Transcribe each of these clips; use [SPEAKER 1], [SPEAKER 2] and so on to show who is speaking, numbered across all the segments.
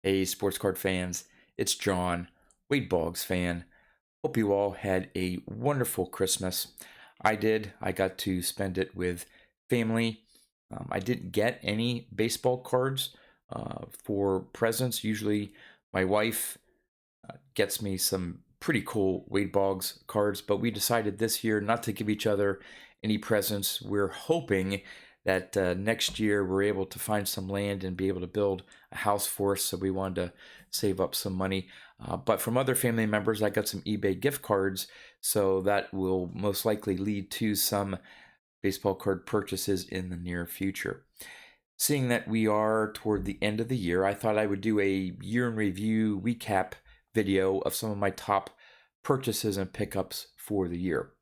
[SPEAKER 1] Hey, sports card fans, it's John, Wade Boggs fan. Hope you all had a wonderful Christmas. I did. I got to spend it with family. I didn't get any baseball cards for presents. Usually, my wife gets me some pretty cool Wade Boggs cards, but we decided this year not to give each other any presents. We're hoping that next year we're able to find some land and be able to build a house for us, so we wanted to save up some money. But from other family members, I got some eBay gift cards, so that will most likely lead to some baseball card purchases in the near future. Seeing that we are toward the end of the year, I thought I would do a year in review recap video of some of my top purchases and pickups for the year.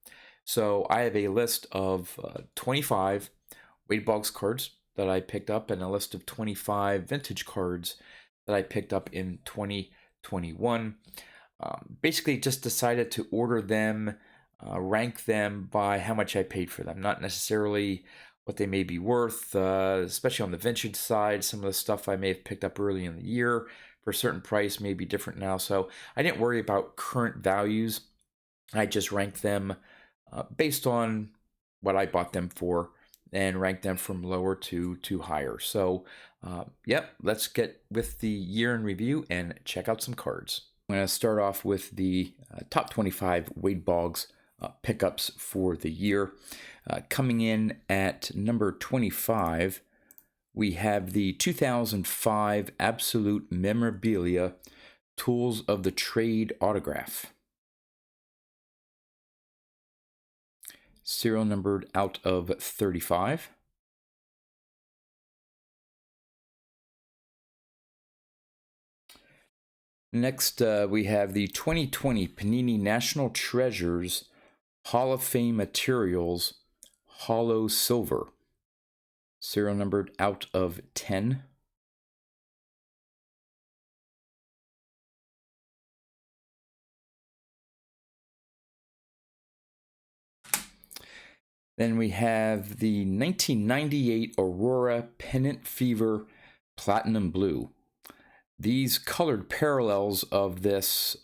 [SPEAKER 1] So I have a list of 25 Wade Boggs cards that I picked up and a list of 25 vintage cards that I picked up in 2021. Basically just decided to order them, rank them by how much I paid for them, not necessarily what they may be worth, especially on the vintage side. Some of the stuff I may have picked up early in the year for a certain price may be different now. So I didn't worry about current values. I just ranked them based on what I bought them for and rank them from lower to higher. So, yep, let's get with the year in review and check out some cards. I'm going to start off with the top 25 Wade Boggs pickups for the year. Coming in at number 25, we have the 2005 Absolute Memorabilia Tools of the Trade autograph. Serial numbered out of 35. Next, we have the 2020 Panini National Treasures Hall of Fame Materials Hollow Silver. Serial numbered out of 10. Then we have the 1998 Aurora Pennant Fever Platinum Blue. These colored parallels of this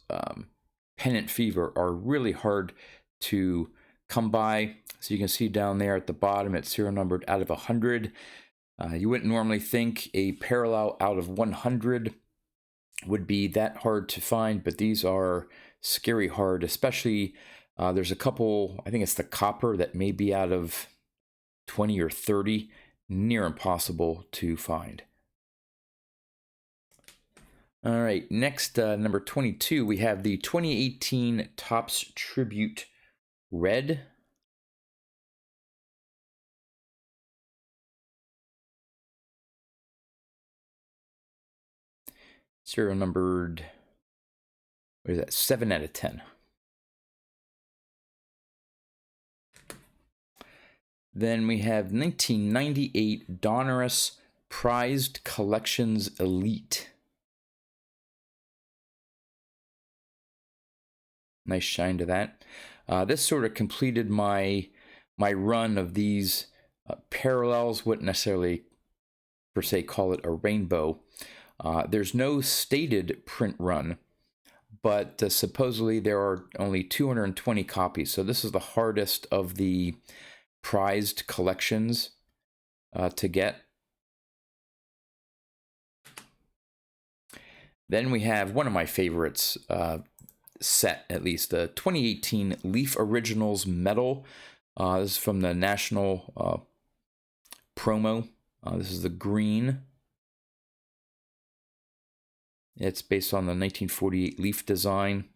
[SPEAKER 1] Pennant Fever are really hard to come by. So you can see down there at the bottom, it's serial numbered out of 100. You wouldn't normally think a parallel out of 100 would be that hard to find, but these are scary hard, especially there's a couple, I think it's the copper, that may be out of 20 or 30, near impossible to find. All right, next, number 22, we have the 2018 Topps Tribute Red. Serial numbered, what is that, 7 out of 10. Then we have 1998 Donruss Prized Collections Elite. Nice shine to that. This sort of completed my run of these parallels. Wouldn't necessarily per se call it a rainbow. There's no stated print run, but supposedly there are only 220 copies. So this is the hardest of the prized collections to get. Then we have one of my favorites set, at least, the 2018 Leaf Originals Metal. This is from the National promo. This is the green. It's based on the 1948 Leaf design.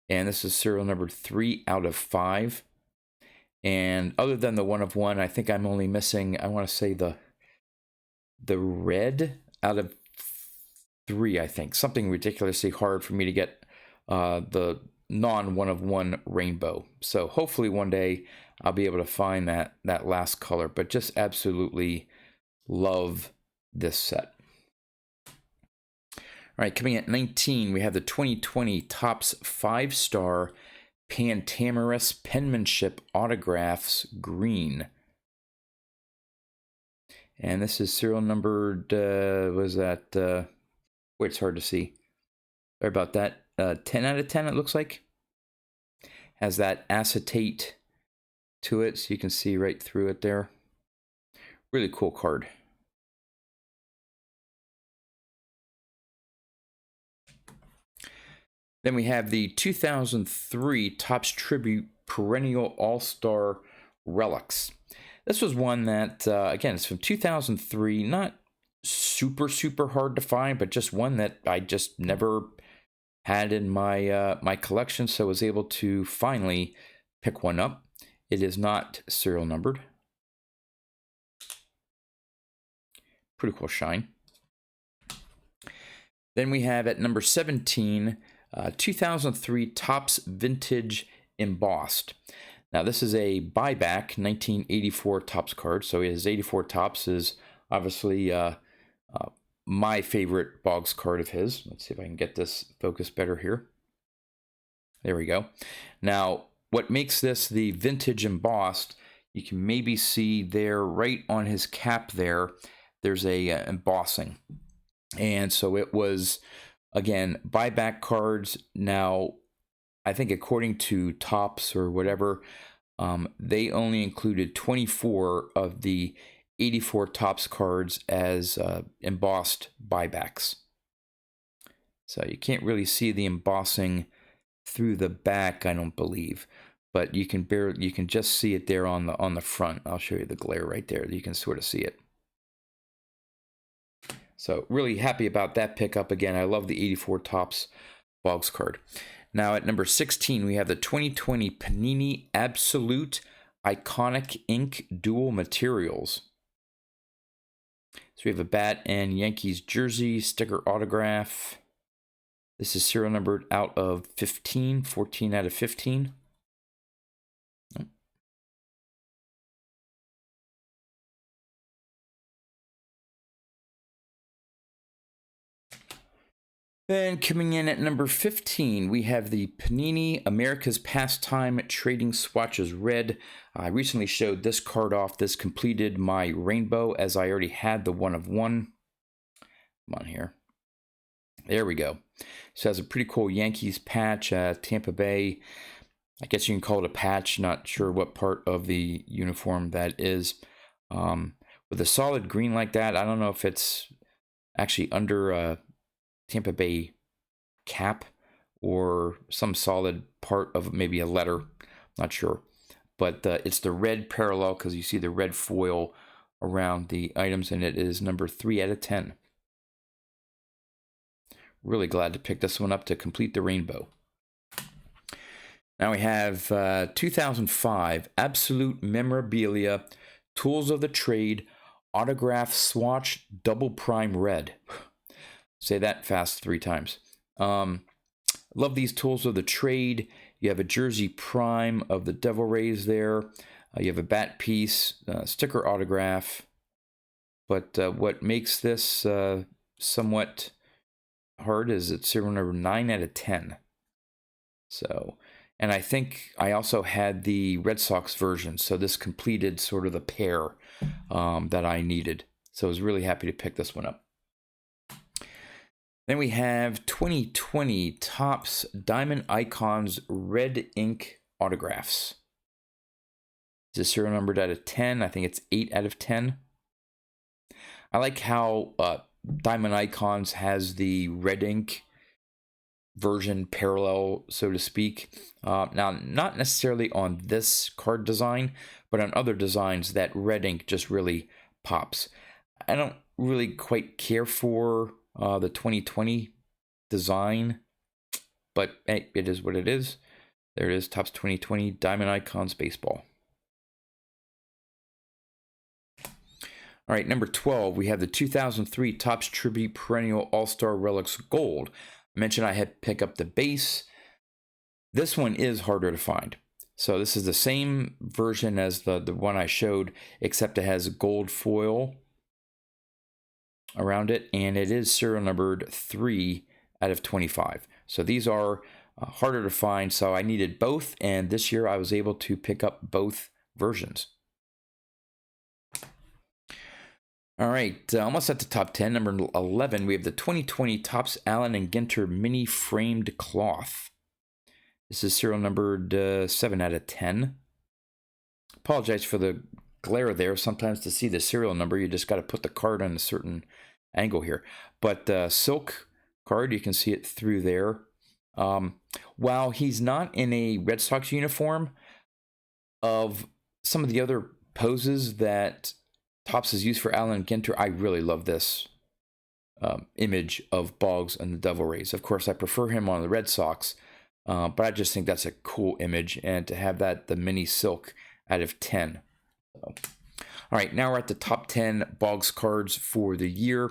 [SPEAKER 1] And this is serial number 3 out of 5. And other than the 1 of 1, I think I'm only missing, I want to say the red out of 3, I think. Something ridiculously hard for me to get the non-1 of 1 rainbow. So hopefully one day I'll be able to find that last color. But just absolutely love this set. All right, coming at 19, we have the 2020 Topps 5-star Pantamaris Penmanship Autographs Green. And this is serial numbered, was that Wait, it's hard to see. Sorry about that. 10 out of 10, it looks like. Has that acetate to it, so you can see right through it there. Really cool card. Then we have the 2003 Topps Tribute Perennial All-Star Relics. This was one that, again, it's from 2003. Not super hard to find, but just one that I just never had in my my collection, so I was able to finally pick one up. It is not serial numbered. Pretty cool shine. Then we have at number 17, 2003 Topps Vintage Embossed. Now this is a buyback 1984 Topps card, so his 84 Topps is obviously my favorite Boggs card of his. Let's see if I can get this focused better here. There we go. Now, what makes this the vintage embossed, you can maybe see there right on his cap there, there's a embossing. And so it was, again, buyback cards. Now, I think according to Topps or whatever, they only included 24 of the 84 Topps cards as embossed buybacks. So you can't really see the embossing through the back, I don't believe, but you can just see it there on the front. I'll show you the glare right there. You can sort of see it. So really happy about that pickup. Again, I love the 84 Topps Boggs card. Now at number 16, we have the 2020 Panini Absolute Iconic Ink Dual Materials. So we have a bat and Yankees jersey, sticker autograph. This is serial numbered out of 15, 14 out of 15. Then coming in at number 15, we have the Panini America's Pastime Trading Swatches Red. I recently showed this card off. This completed my rainbow as I already had the 1 of 1. Come on here. There we go. So it has a pretty cool Yankees patch, Tampa Bay. I guess you can call it a patch. Not sure what part of the uniform that is. With a solid green like that, I don't know if it's actually under Tampa Bay cap or some solid part of maybe a letter, not sure, but it's the red parallel because you see the red foil around the items, and it is number 3 out of 10. Really glad to pick this one up to complete the rainbow. Now we have 2005 Absolute Memorabilia Tools of the Trade Autograph Swatch Double Prime Red. Say that fast 3 times. Love these tools of the trade. You have a jersey prime of the Devil Rays there. You have a bat piece, sticker autograph. But what makes this somewhat hard is it's serial number 9 out of 10. So, and I think I also had the Red Sox version, so this completed sort of the pair that I needed. So I was really happy to pick this one up. Then we have 2020 Topps Diamond Icons Red Ink Autographs. This is serial numbered out of 10. I think it's 8 out of 10. I like how Diamond Icons has the red ink version parallel, so to speak. Now, not necessarily on this card design, but on other designs, that red ink just really pops. I don't really quite care for the 2020 design, but hey, it is what it is. There it is, Topps 2020 Diamond Icons Baseball. All right, number 12, we have the 2003 Topps Tribute Perennial All-Star Relics Gold. I mentioned I had to pick up the base. This one is harder to find. So this is the same version as the one I showed, except it has gold foil around it, and it is serial numbered 3 out of 25. So these are harder to find, so I needed both, and this year I was able to pick up both versions. All right, almost at the top 10. Number 11, we have the 2020 Topps Allen and Ginter Mini Framed Cloth. This is serial numbered 7 out of 10. Apologize for the glare there. Sometimes to see the serial number, you just got to put the card on a certain angle here. But silk card, you can see it through there. While he's not in a Red Sox uniform, of some of the other poses that Topps has used for Allen Ginter, I really love this image of Boggs and the Devil Rays. Of course, I prefer him on the Red Sox, but I just think that's a cool image, and to have that, the mini silk out of 10. So, all right, now we're at the top 10 Boggs cards for the year.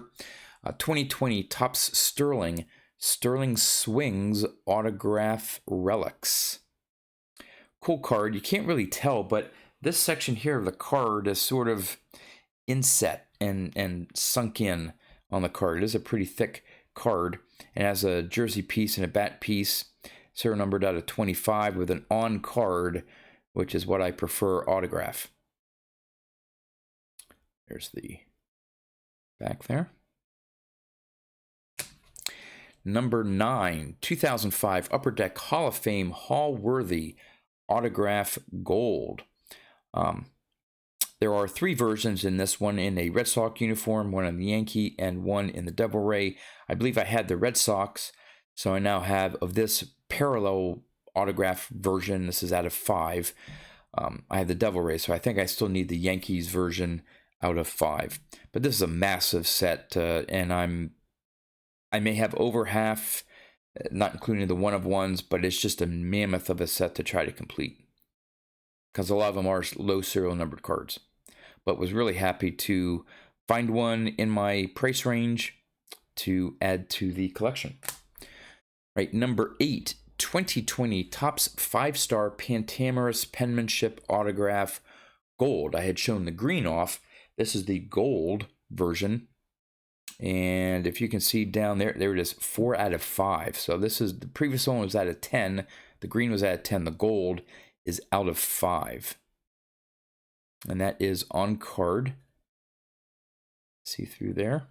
[SPEAKER 1] 2020 Topps Sterling Swings Autograph Relics. Cool card. You can't really tell, but this section here of the card is sort of inset and sunk in on the card. It is a pretty thick card and has a jersey piece and a bat piece. Serial numbered out of 25 with an on card, which is what I prefer, autograph. There's the back there. Number 9, 2005 Upper Deck Hall of Fame Hall-worthy autograph gold. There are 3 versions in this one, in a Red Sox uniform, one in the Yankee, and one in the Devil Ray. I believe I had the Red Sox, so I now have of this parallel autograph version. This is out of 5. I have the Devil Ray, so I think I still need the Yankees version out of 5. But this is a massive set, and I may have over half, not including the one-of-ones, but it's just a mammoth of a set to try to complete, because a lot of them are low serial numbered cards. But was really happy to find one in my price range to add to the collection. Right, number 8, 2020 Topps 5-star Pantamaris Penmanship Autograph Gold. I had shown the green off. This is the gold version. And if you can see down there, there it is, 4 out of 5. So this is, the previous one was out of 10. The green was out of 10. The gold is out of 5. And that is on card. See through there.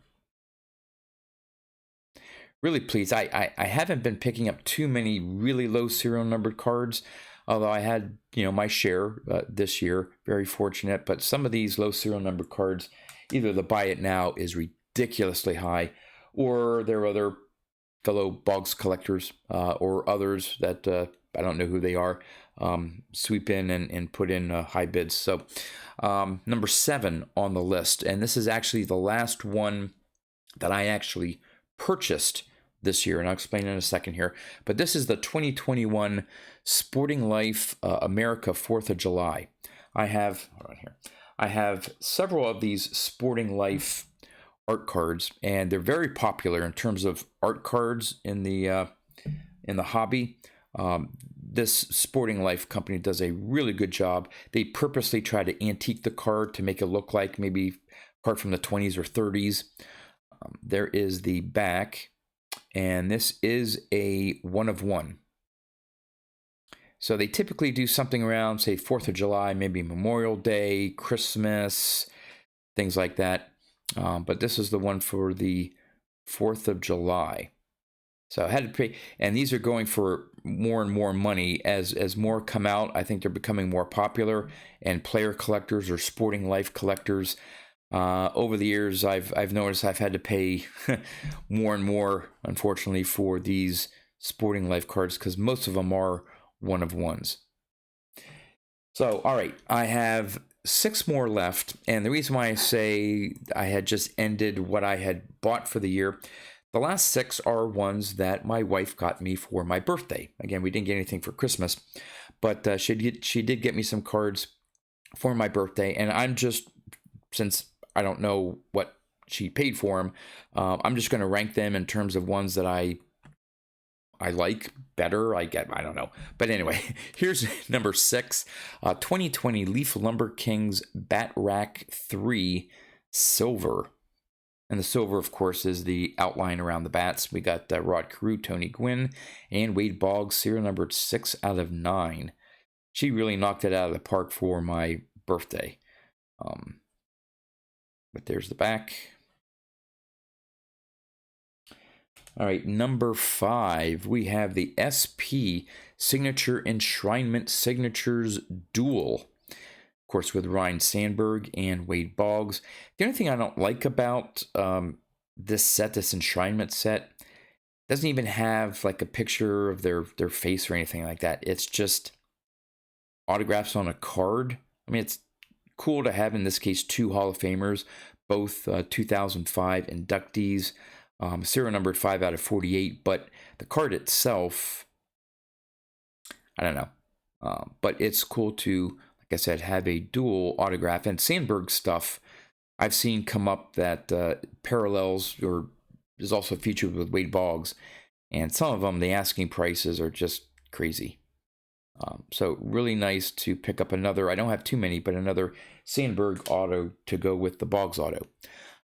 [SPEAKER 1] Really pleased. I haven't been picking up too many really low serial numbered cards, although I had, my share this year. Very fortunate. But some of these low serial numbered cards, either the buy it now is ridiculously high, or there are other fellow Boggs collectors or others that I don't know who they are, sweep in and put in high bids. So number 7 on the list, and this is actually the last one that I actually purchased this year, and I'll explain in a second here. But this is the 2021 Sporting Life America 4th of July. I have, hold on here, I have several of these Sporting Life art cards, and they're very popular in terms of art cards in the hobby. This Sporting Life company does a really good job. They purposely try to antique the card to make it look like maybe a card from the 20s or 30s. There is the back, and this is a one-of-one. So they typically do something around, say, 4th of July, maybe Memorial Day, Christmas, things like that. But this is the one for the 4th of July. So I had to pay, and these are going for more and more money as more come out. I think they're becoming more popular, and player collectors or Sporting Life collectors. Over the years, I've noticed I've had to pay more and more, unfortunately, for these Sporting Life cards, because most of them are one-of-ones. So, all right, I have 6 more left, and the reason why I say I had just ended what I had bought for the year, the last 6 are ones that my wife got me for my birthday. Again, we didn't get anything for Christmas, but she did get me some cards for my birthday, and I'm just, since I don't know what she paid for them, I'm just going to rank them in terms of ones that I like better. I don't know. But anyway, here's number 6, 2020 Leaf Lumber Kings Bat Rack 3 Silver. And the silver, of course, is the outline around the bats. We got Rod Carew, Tony Gwynn, and Wade Boggs, serial numbered 6 out of 9. She really knocked it out of the park for my birthday. But there's the back. All right, number 5, we have the SP Signature Enshrinement Signatures Duel. Of course, with Ryan Sandberg and Wade Boggs. The only thing I don't like about this set, this enshrinement set, doesn't even have like a picture of their face or anything like that. It's just autographs on a card. I mean, it's cool to have, in this case, 2 Hall of Famers, both 2005 inductees, serial numbered 5 out of 48, but the card itself, I don't know. But it's cool to, like I said, have a dual autograph. And Sandberg stuff I've seen come up that parallels or is also featured with Wade Boggs. And some of them, the asking prices are just crazy. So really nice to pick up another, I don't have too many, but another Sandberg auto to go with the Boggs auto.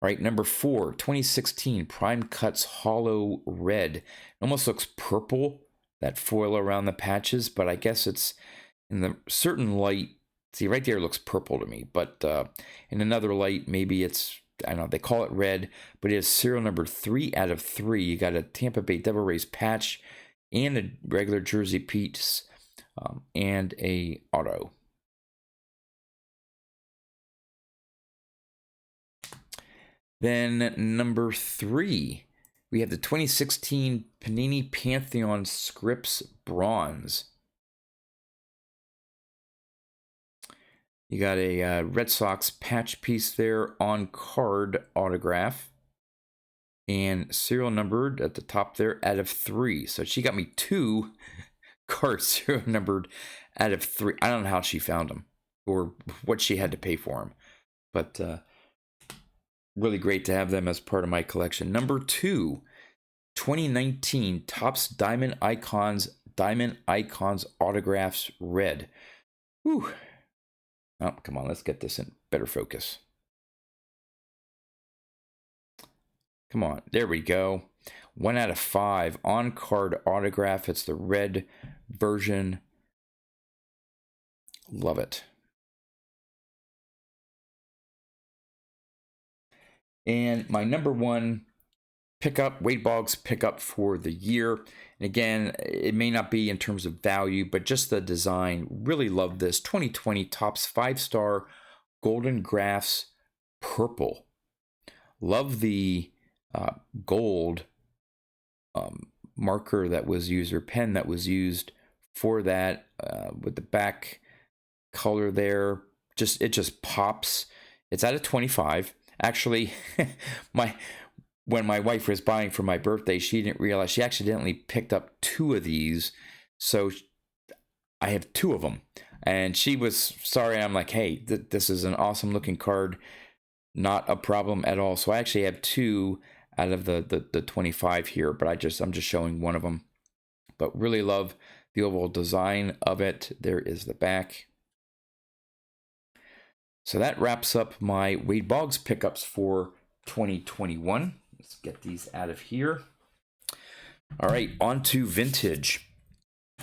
[SPEAKER 1] All right, number 4, 2016 Prime Cuts Hollow Red. It almost looks purple, that foil around the patches, but I guess it's in the certain light. See, right there it looks purple to me, but in another light, maybe it's, I don't know, they call it red, but it is serial number 3 out of 3. You got a Tampa Bay Devil Rays patch and a regular jersey piece and a auto. Then number 3, we have the 2016 Panini Pantheon Scripts Bronze. You got a Red Sox patch piece there on card autograph. And serial numbered at the top there out of 3. So she got me 2 cards serial numbered out of 3. I don't know how she found them or what she had to pay for them. But really great to have them as part of my collection. Number 2, 2019 Topps Diamond Icons Autographs Red. Whew. Oh, come on, let's get this in better focus. Come on, there we go. 1 out of 5 on card autograph. It's the red version. Love it. And my number 1 pickup, Wade Boggs pickup for the year. And again, it may not be in terms of value, but just the design. Really love this. 2020 Topps 5-star Golden Graphs Purple. Love the gold marker that was used, or pen that was used for that, with the back color there. It just pops. It's out of 25. Actually, when my wife was buying for my birthday, she didn't realize she accidentally picked up 2 of these. So I have 2 of them. And she was sorry. I'm like, hey, this is an awesome looking card. Not a problem at all. So I actually have 2 out of the 25 here, but I'm just showing one of them. But really love the overall design of it. There is the back. So that wraps up my Wade Boggs pickups for 2021. Let's get these out of here. All right, on to vintage.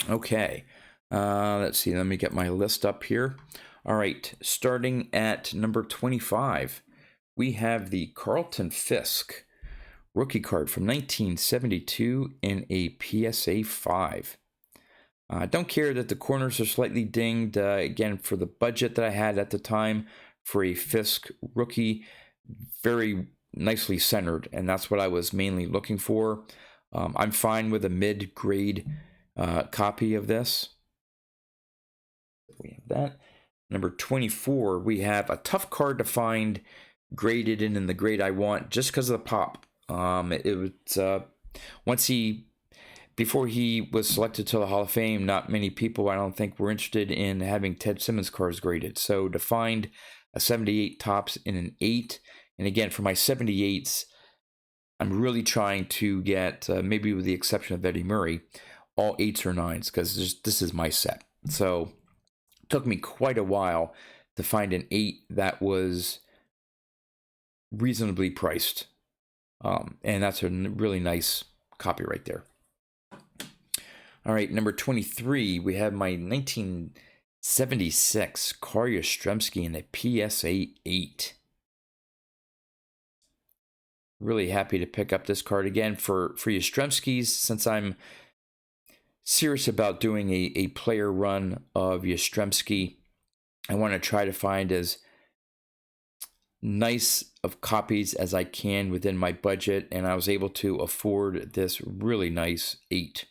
[SPEAKER 1] Okay, let's see. Let me get my list up here. All right, starting at number 25, we have the Carlton Fisk rookie card from 1972 in a PSA 5. I don't care that the corners are slightly dinged. Again, for the budget that I had at the time for a Fisk rookie, very nicely centered, and that's what I was mainly looking for. I'm fine with a mid-grade copy of this. We have that. Number 24, we have a tough card to find graded in the grade I want just because of the pop. It was before he was selected to the Hall of Fame, not many people, I don't think, were interested in having Ted Simmons cards graded. So to find a 78 Topps in an 8, and again, for my 78s, I'm really trying to get, maybe with the exception of Eddie Murray, all 8s or 9s, because this is my set. So it took me quite a while to find an 8 that was reasonably priced. And that's a really nice copy right there. All right, number 23, we have my 1976 Korya Strumsky in a PSA 8. Really happy to pick up this card again for you Strumskis, since I'm serious about doing a player run of Stremski. I want to try to find as nice of copies as I can within my budget, and I was able to afford this really nice 8.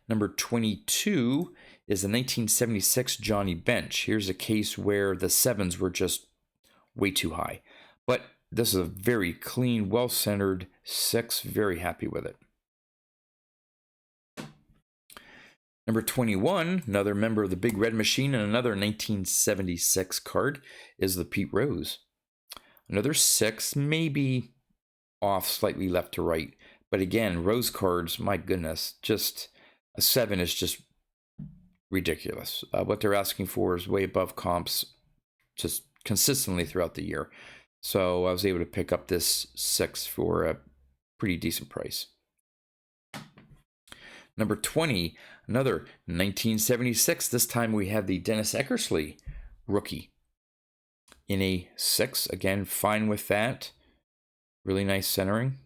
[SPEAKER 1] Number 22 is the 1976 Johnny Bench. Here's a case where the 7s were just way too high. But this is a very clean, well-centered 6. Very happy with it. Number 21, another member of the Big Red Machine, and another 1976 card, is the Pete Rose. Another 6, maybe off slightly left to right. But again, Rose cards, my goodness, just a 7 is just ridiculous. What they're asking for is way above comps just consistently throughout the year. So I was able to pick up this 6 for a pretty decent price. Number 20, another 1976. This time we have the Dennis Eckersley rookie in a 6. Again, fine with that. Really nice centering.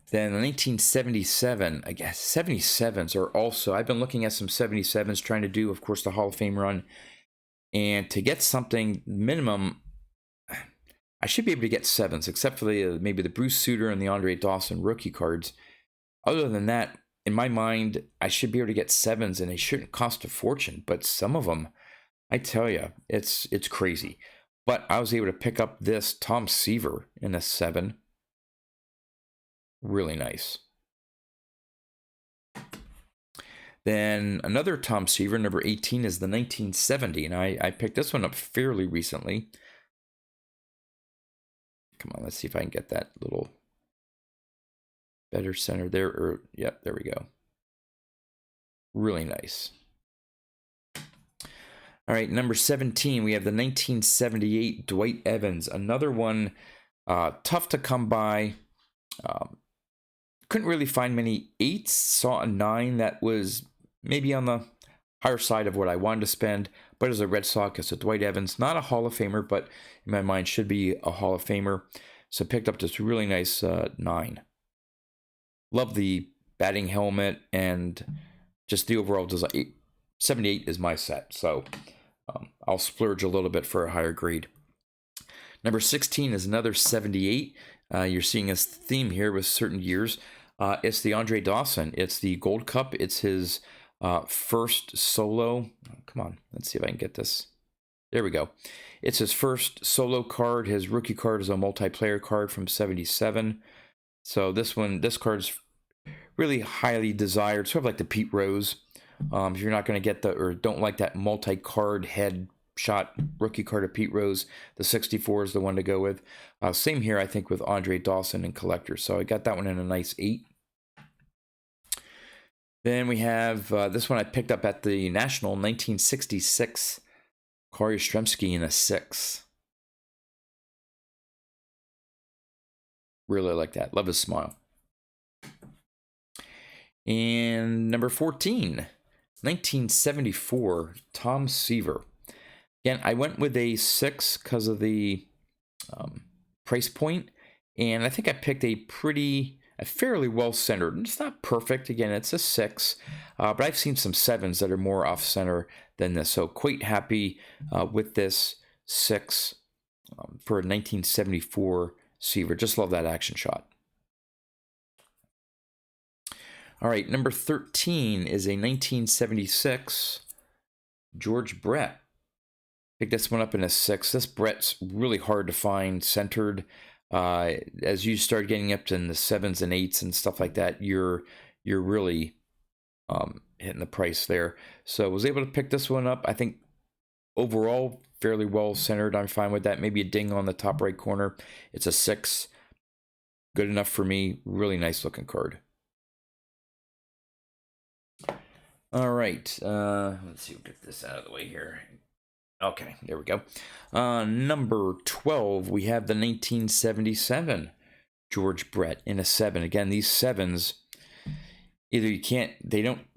[SPEAKER 1] Then the 1977, I guess 77s are also, I've been looking at some 77s, trying to do, of course, the Hall of Fame run. And to get something minimum, I should be able to get 7s, except for the maybe the Bruce Sutter and the Andre Dawson rookie cards. Other than that, in my mind, I should be able to get 7s, and they shouldn't cost a fortune. But some of them, I tell you, it's crazy. But I was able to pick up this Tom Seaver in a 7. Really nice. Then another Tom Seaver, number 18, is the 1970, and I picked this one up fairly recently. Come on, let's see if I can get that little better center there. Or, yeah, there we go. Really nice. All right, number 17, we have the 1978 Dwight Evans. Another one, tough to come by. Couldn't really find many 8s. Saw a 9 that was maybe on the higher side of what I wanted to spend. But as a Red Sox, it's a Dwight Evans. Not a Hall of Famer, but in my mind should be a Hall of Famer. So picked up this really nice 9. Love the batting helmet and just the overall design. 78 is my set. So I'll splurge a little bit for a higher grade. Number 16 is another 78. You're seeing a theme here with certain years. It's the Andre Dawson. It's the Gold Cup. It's his first solo. Come on, let's see if I can get this. There we go. It's his first solo card. His rookie card is a multiplayer card from 77. So this card's really highly desired, sort of like the Pete Rose. If you're not going to get or don't like that multi-card head shot rookie card of Pete Rose, the 64 is the one to go with. Same here, I think, with Andre Dawson and Collector. So I got that one in a nice 8. Then we have this one I picked up at the National, 1966 Koryu Strumsky in a 6. Really like that. Love his smile. And number 14, 1974 Tom Seaver. Again, I went with a 6 because of the price point, and I think I picked a fairly well-centered. It's not perfect. Again, it's a 6, but I've seen some 7s that are more off-center than this, so quite happy with this 6 for a 1974 Seaver. Just love that action shot. All right, number 13 is a 1976 George Brett. Pick this one up in a 6. This Brett's really hard to find centered. As you start getting up to the 7s and 8s and stuff like that, you're really hitting the price there. So I was able to pick this one up. I think overall fairly well centered. I'm fine with that. Maybe a ding on the top right corner. It's a 6. Good enough for me. Really nice looking card. All right. Let's see. We'll get this out of the way here. Okay, there we go. Number 12, we have the 1977 George Brett in a 7. Again, these 7s, either they don't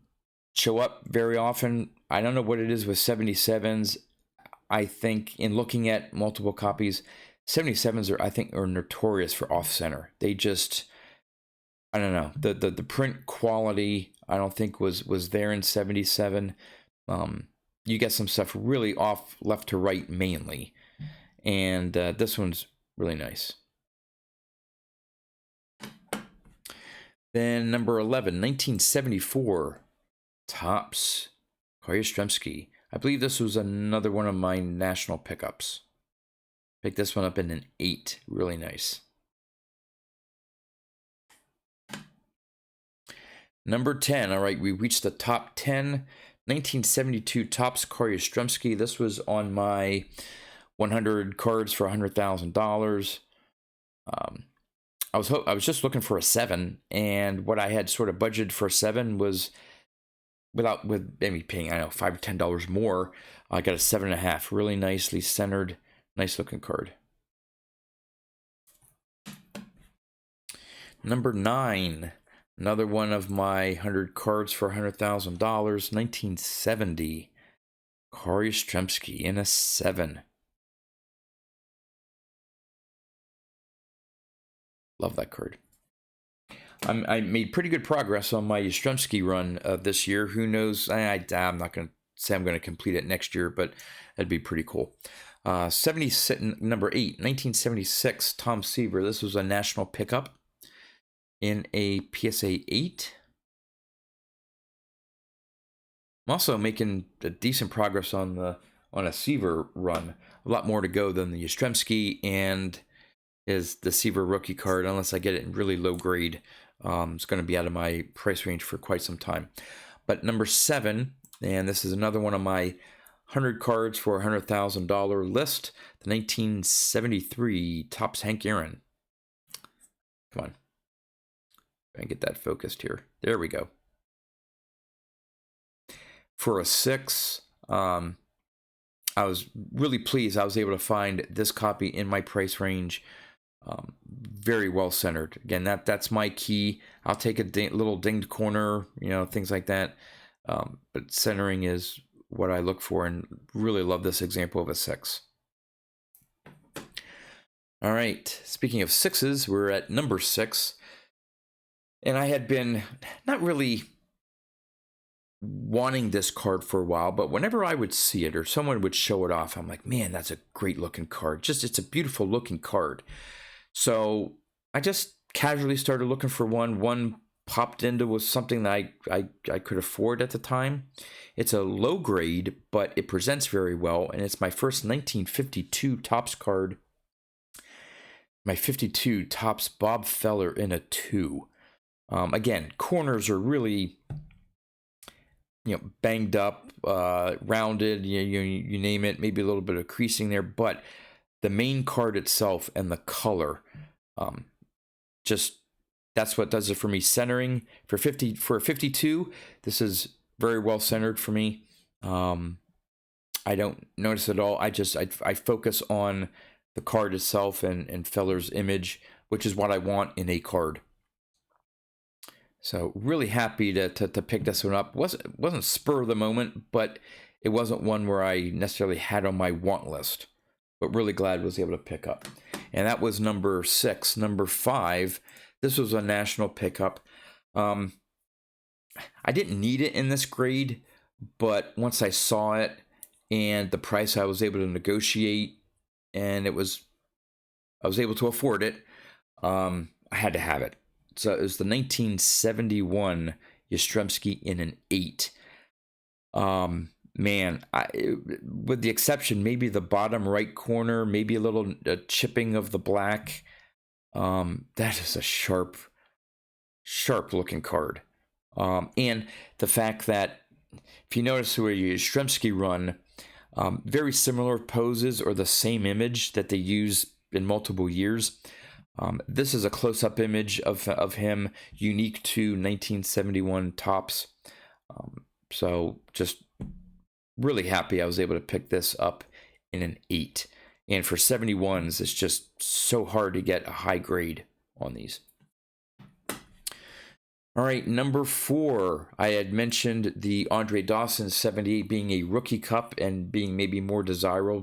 [SPEAKER 1] show up very often. I don't know what it is with 77s. I think in looking at multiple copies, 77s are, I think, are notorious for off center. They just, I don't know, the print quality I don't think was there in 77. You get some stuff really off left to right mainly, and this one's really nice. Then number 11, 1974, Topps, Korya Strumsky. I believe this was another one of my national pickups. Picked this one up in an 8. Really nice. Number 10. All right, we reached the top 10. 1972 Topps Korya Strumsky. This was on my 100 cards for $100,000. I was just looking for a 7, and what I had sort of budgeted for a 7 was with maybe paying, I don't know, $5 or $10 more. I got a 7.5. Really nicely centered, nice looking card. Number 9. Another one of my 100 cards for $100,000. 1970 Koryu Strumsky in a 7. Love that card. I made pretty good progress on my Strumsky run this year. Who knows? I'm not going to say I'm going to complete it next year, but that'd be pretty cool. Number 8, 1976, Tom Seaver. This was a national pickup in a PSA 8. I'm also making a decent progress on a Seaver run. A lot more to go than the Strumsky and is the Seaver rookie card, unless I get it in really low grade. It's going to be out of my price range for quite some time. But number 7, and this is another one of my 100 cards for $100,000 list, the 1973 Topps Hank Aaron. Come on. Try and get that focused here. There we go. For a 6, I was really pleased I was able to find this copy in my price range. Very well centered. Again, that's my key. I'll take a little dinged corner, things like that. But centering is what I look for, and really love this example of a 6. All right. Speaking of 6s, we're at number 6. And I had been not really wanting this card for a while, but whenever I would see it or someone would show it off, I'm like, man, that's a great looking card. It's a beautiful looking card. So I just casually started looking for one. One popped into was something that I could afford at the time. It's a low grade, but it presents very well, and it's my first 1952 Topps card. My 52 Topps Bob Feller in a 2. Again, corners are really, banged up, rounded, you name it, maybe a little bit of creasing there, but the main card itself and the color, just that's what does it for me. Centering for a 52, this is very well centered for me. I don't notice at all. I focus on the card itself and Feller's image, which is what I want in a card. So really happy to pick this one up. Wasn't spur of the moment, but it wasn't one where I necessarily had on my want list. But really glad I was able to pick up. And that was number 6. Number 5, this was a national pickup. I didn't need it in this grade, but once I saw it and the price I was able to negotiate, and I was able to afford it, I had to have it. So it was the 1971 Strumsky in an 8. Man, with the exception, maybe the bottom right corner, maybe a little chipping of the black. That is a sharp looking card. And the fact that, if you notice where you Strumsky run, very similar poses or the same image that they use in multiple years. This is a close-up image of him, unique to 1971 Topps. So just really happy I was able to pick this up in an 8. And for 71s, it's just so hard to get a high grade on these. All right, number 4. I had mentioned the Andre Dawson 78 being a rookie cup and being maybe more desirable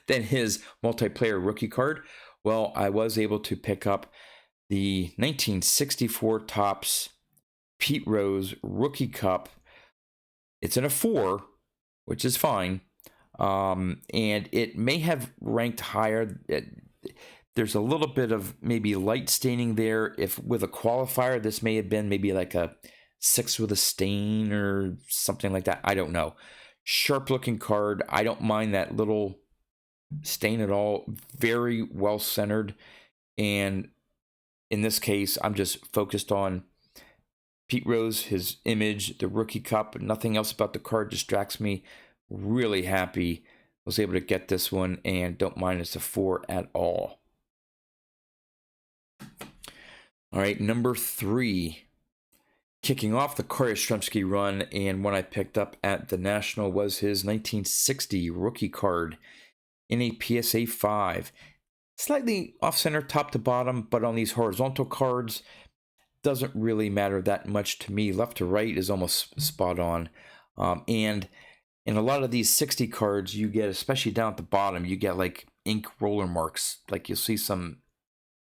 [SPEAKER 1] than his multiplayer rookie card. Well, I was able to pick up the 1964 Topps Pete Rose rookie cup. It's in a 4, which is fine. And it may have ranked higher. There's a little bit of maybe light staining there. If with a qualifier, this may have been maybe like a 6 with a stain or something like that. I don't know. Sharp looking card. I don't mind that little stain at all. Very well centered. And in this case, I'm just focused on Pete Rose, his image, the rookie cup. Nothing else about the card distracts me. Really happy was able to get this one and don't mind it's a 4 at all. All right, number 3. Kicking off the Korya Strumsky run, and one I picked up at the National was his 1960 rookie card in a PSA 5. Slightly off-center top to bottom, but on these horizontal cards, doesn't really matter that much to me. Left to right is almost spot on. And in a lot of these 60 cards, you get, especially down at the bottom, you get like ink roller marks. Like you'll see some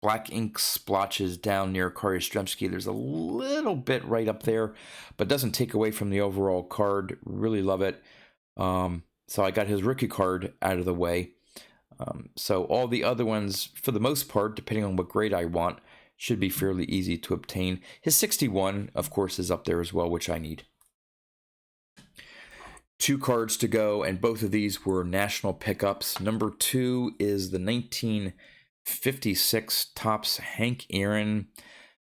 [SPEAKER 1] black ink splotches down near Korya Stremski. There's a little bit right up there, but doesn't take away from the overall card. Really love it. So I got his rookie card out of the way. So all the other ones, for the most part, depending on what grade I want, should be fairly easy to obtain. His 61, of course, is up there as well, which I need. 2 cards to go, and both of these were national pickups. Number 2 is the 1956 Topps Hank Aaron.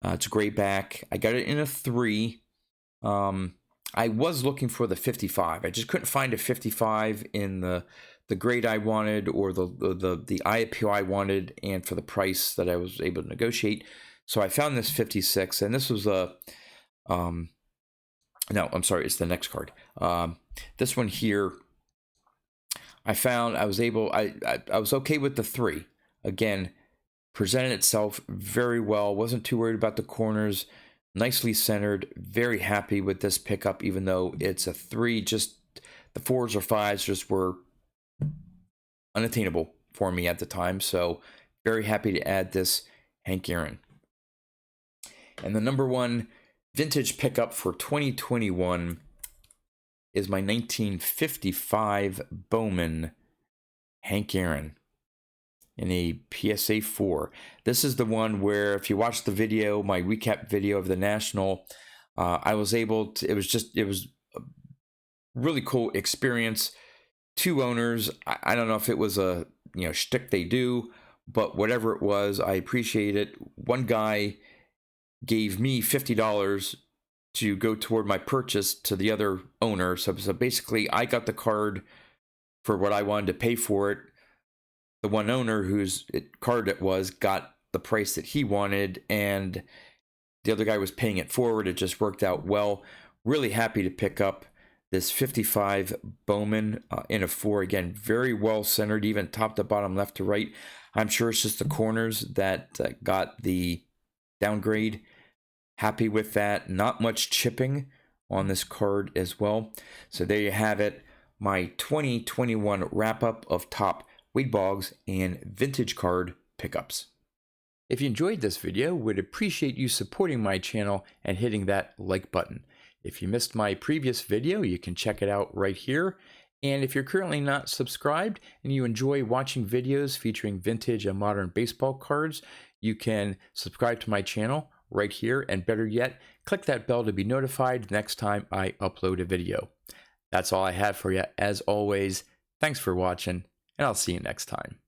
[SPEAKER 1] It's gray back. I got it in a 3. I was looking for the 55. I just couldn't find a 55 in the grade I wanted or the eye appeal I wanted, and for the price that I was able to negotiate. So I found this 56, and this was a no, I'm sorry, it's the next card. This one here, I found I was okay with the 3. Again, presented itself very well. Wasn't too worried about the corners. Nicely centered. Very happy with this pickup, even though it's a 3. Just the 4s or 5s just were unattainable for me at the time. So very happy to add this Hank Aaron. And the number 1 vintage pickup for 2021 is my 1955 Bowman Hank Aaron in a PSA 4. This is the one where, if you watch the video, my recap video of the National, I was able to, it was a really cool experience. 2 owners. I don't know if it was a shtick they do, but whatever it was, I appreciate it. One guy gave me $50 to go toward my purchase to the other owner. So basically, I got the card for what I wanted to pay for it. The one owner whose card it was got the price that he wanted, and the other guy was paying it forward. It just worked out well. Really happy to pick up this 55 Bowman in a 4. Again, very well centered, even top to bottom, left to right. I'm sure it's just the corners that got the downgrade. Happy with that. Not much chipping on this card as well. So there you have it. My 2021 wrap-up of top Wade Boggs and vintage card pickups. If you enjoyed this video, would appreciate you supporting my channel and hitting that like button. If you missed my previous video, you can check it out right here. And if you're currently not subscribed and you enjoy watching videos featuring vintage and modern baseball cards, you can subscribe to my channel right here, and better yet, click that bell to be notified next time I upload a video. That's all I have for you. As always, thanks for watching, and I'll see you next time.